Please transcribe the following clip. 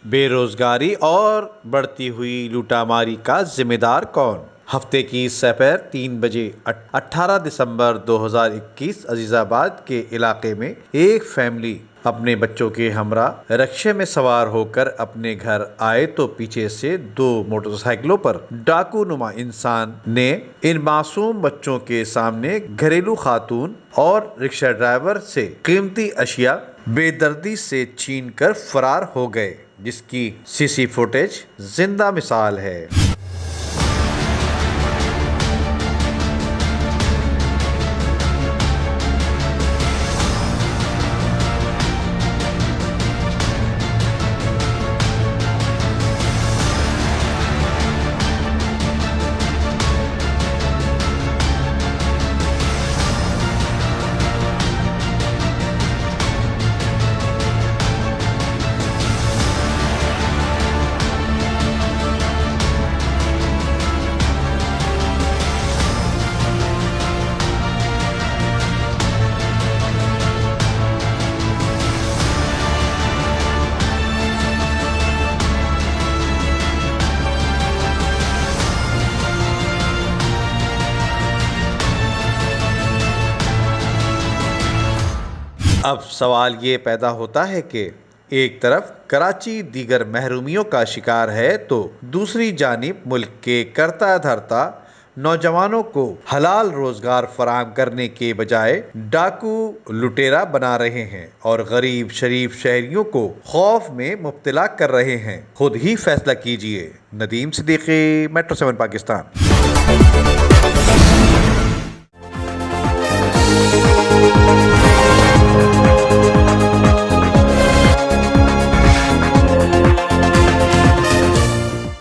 बेरोजगारी और बढ़ती हुई लूटामारी का जिम्मेदार कौन? हफ्ते की सपहर 3 बजे 18 दिसंबर 2021 अजीजाबाद के इलाके में एक फैमिली अपने बच्चों के हमरा रिक्शे में सवार होकर अपने घर आए तो पीछे से 2 मोटरसाइकिलों पर डाकू नुमा इंसान ने इन मासूम बच्चों के सामने घरेलू खातून और रिक्शा ड्राइवर से कीमती अशिया बेदर्दी से छीन कर फरार हो गए, जिसकी सीसी फुटेज जिंदा मिसाल है। अब सवाल ये पैदा होता है कि एक तरफ कराची दीगर महरूमियों का शिकार है तो दूसरी जानिब मुल्क के करता धरता नौजवानों को हलाल रोजगार फराहम करने के बजाय डाकू लुटेरा बना रहे हैं और गरीब शरीफ शहरियों को खौफ में मुब्तला कर रहे हैं। खुद ही फैसला कीजिए। नदीम सिद्दीकी, मेट्रो 7 पाकिस्तान।